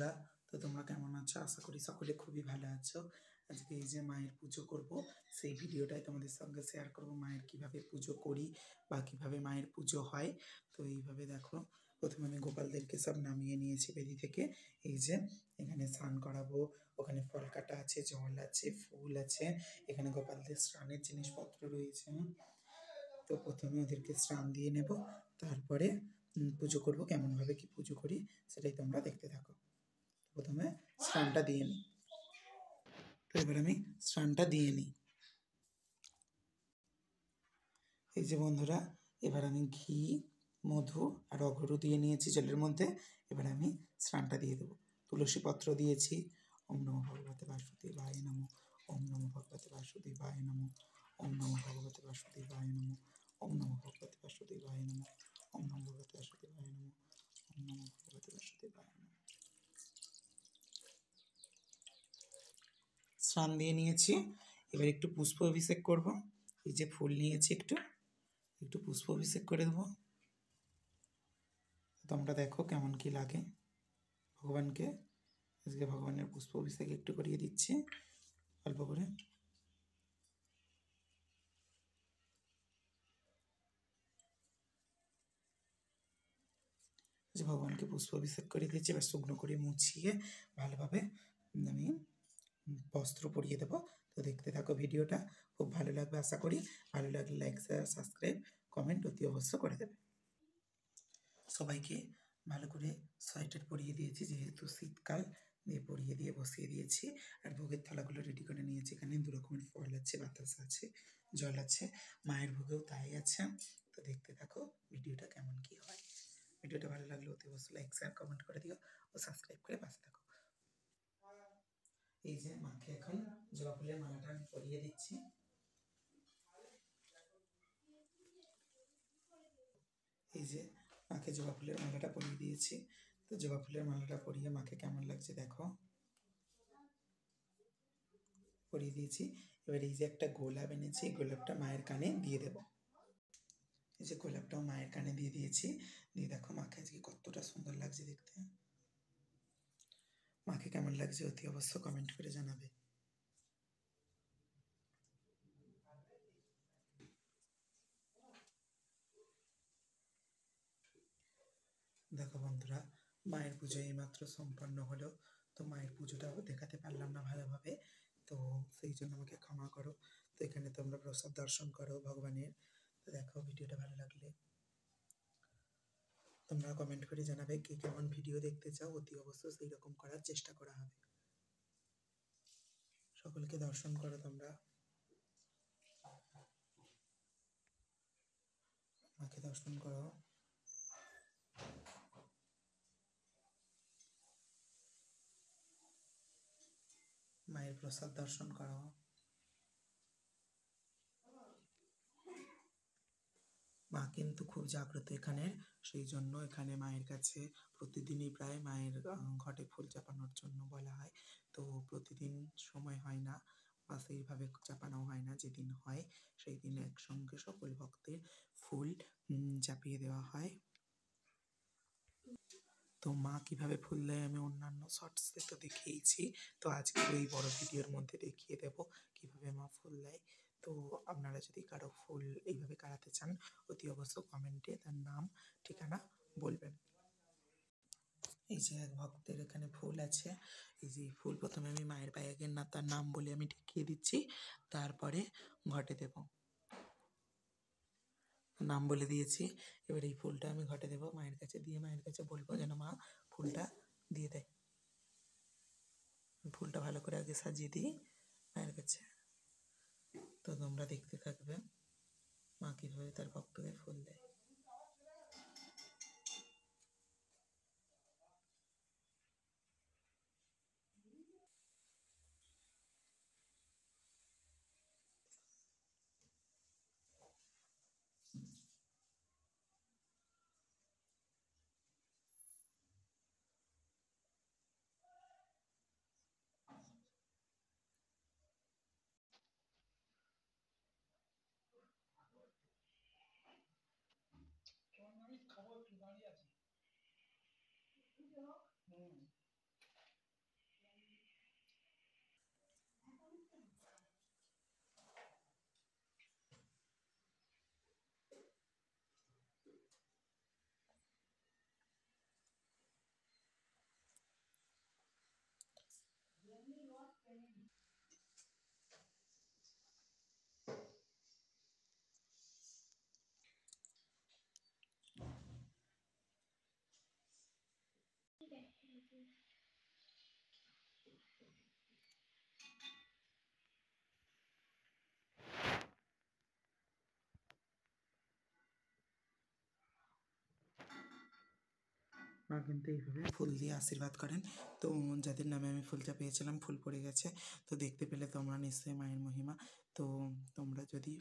বন্ধুরা, তো তোমরা কেমন আছো? আশা করি সকলে খুবই ভালো আছো। আজকে এই যে মায়ের পুজো করব, সেই ভিডিওটাই তোমাদের সঙ্গে শেয়ার করব। মায়ের কিভাবে পুজো করি বা কিভাবে মায়ের পুজো হয়। তো এইভাবে দেখো, প্রথমে আমি গোপালদেরকে সব নামিয়ে নিয়েছি বেদি থেকে। এই যে এখানে স্নান করাবো, ওখানে ফল কাটা আছে, জল আছে, ফুল আছে, এখানে গোপালদের স্নানের জিনিসপত্র রয়েছে। তো প্রথমে ওদেরকে স্নান দিয়ে নেব, তারপরে পুজো করব। কেমনভাবে কি পুজো করি সেটাই তোমরা দেখতে থাকো। প্রথমে স্নানটা দিয়ে নিই। তো এবার আমি স্নানটা দিয়ে নিই। এই যে বন্ধুরা, এবার আমি ঘি, মধু আর অগরু দিয়ে নিয়েছি জলের মধ্যে। এবার আমি স্নানটা দিয়ে দেবো। তুলসী পত্র দিয়েছি। ওম নমো ভগবতে বাসুদেবায় নমঃ। ওম নমো ভগবতে বাসুদেবায় নমঃ। ওম নমো ভগবতে বাসুদেবায় নমঃ। ওম নমো ভগবতে বাসুদেবায় নমঃ। ওম নমো ভগবতে বাসুদেবায় নমঃ। ওম নমো ভগবতে বাসুদেবায় নমঃ। স্নান দিয়ে নিয়েছি। এবার একটু পুষ্প অভিষেক করব। এই যে ফুল নিয়েছি, একটু একটু পুষ্প অভিষেক করে দেবো। তোমরা দেখো কেমন কি লাগে ভগবানকে। আজকে ভগবানের পুষ্প অভিষেক একটু করিয়ে দিচ্ছি অল্প করে। যে ভগবানকে পুষ্প অভিষেক করে দিয়েছি, এবার শুকনো করে মুছিয়ে ভালোভাবে আমি বস্ত্র পরিয়ে দেবো। তো দেখতে থাকো ভিডিওটা, খুব ভালো লাগবে আশা করি। ভালো লাগলে লাইক, শেয়ার, সাবস্ক্রাইব, কমেন্ট অতি অবশ্য করে দেবে। সবাইকে ভালো করে সোয়েটার পরিয়ে দিয়েছি, যেহেতু শীতকাল, দিয়ে পরিয়ে দিয়ে বসিয়ে দিয়েছি। আর ভোগের থালাগুলো রেডি করে নিয়েছি। এখানে দু রকমের ফল আছে, বাতাসা আছে, জল আছে। মায়ের ভোগেও তাই আছে। তো দেখতে থাকো ভিডিওটা কেমন কি হয়। ভিডিওটা ভালো লাগলে অতি অবশ্যই লাইক, শেয়ার, কমেন্ট করে দিও ও সাবস্ক্রাইব করে পাশে থাকো। এই যে মাকে এখন জবা ফুলের মালাটা আমি পরিয়ে দিচ্ছি। এই যে মাকে জবা ফুলের মালাটা পরিয়ে দিয়েছি। তো জবা ফুলের মালাটা পরিয়ে মাকে কেমন লাগছে দেখো, পরিয়ে দিয়েছি। এবার এই যে একটা গোলাপ এনেছি, গোলাপটা মায়ের কানে দিয়ে দেব। এই যে গোলাপটাও মায়ের কানে দিয়ে দিয়েছি। দিয়ে দেখো মাকে আজকে কতটা সুন্দর লাগছে দেখতে। মাকে কেমন লাগছে অতি অবশ্য কমেন্ট করে জানাবে। দেখো বন্ধুরা, মায়ের পুজো এইমাত্র সম্পন্ন হলো। তো মায়ের পুজোটাও দেখাতে পারলাম না ভালোভাবে, তো সেই জন্য আমাকে ক্ষমা করো। তো এখানে তোমরা প্রসাদ দর্শন করো ভগবানের। তো দেখো ভিডিওটা ভালো লাগলে তোমরা কমেন্ট করে জানাবে কে কেমন ভিডিও দেখতে চাও। অতি অবশ্য সেই রকম করার চেষ্টা করা হবে। সকলকে দর্শন করো তোমরা, মাকে দর্শন করো। মায়ের প্রসাদ দর্শন করো। মা কিন্তু খুব জাগ্রত এখানের, সেই জন্য এখানে মায়ের কাছে প্রতিদিনই প্রায় মায়ের ঘটে ফুল চাপানোর জন্য বলা হয়। তো প্রতিদিন সময় হয় না বা সেইভাবে চাপানো হয় না। যেদিন হয় সেই দিন একসঙ্গে সকল ভক্তের ফুল চাপিয়ে দেওয়া হয়। তো মা কিভাবে ফুল দেয় আমি অন্যান্য শর্টসে তো দেখিয়েছি। তো আজকে এই বড় ভিডিওর মধ্যে দেখিয়ে দেব কিভাবে মা ফুল দেয়। তো আপনারা যদি কারো ফুল এইভাবে কাটাতে চান, অতি অবশ্য কমেন্টে তার নাম, ঠিকানা বলবেন। এই যে এক ভক্তের এখানে ফুল আছে। এই যে ফুল প্রথমে আমি মায়ের পায়ে না তার নাম বলে আমি দেখিয়ে দিচ্ছি, তারপরে ঘটে দেব। নাম বলে দিয়েছি। এবার এই ফুলটা আমি ঘটে দেবো মায়ের কাছে, দিয়ে মায়ের কাছে বলবো যেন মা ফুলটা দিয়ে দেয়। ফুলটা ভালো করে আগে সাজিয়ে দিই মায়ের কাছে। তো তোমরা দেখতে থাকবে মা কীভাবে তার ভক্তদের ফুল দেয়। মা কিন্তু এইভাবে ফুল দিয়ে আশীর্বাদ করেন। তো যাদের নামে আমি ফুলটা পেয়েছিলাম ফুল পড়ে গেছে, তো দেখতে পেলে তোমরা নিশ্চয়ই মায়ের মহিমা। তো তোমরা যদি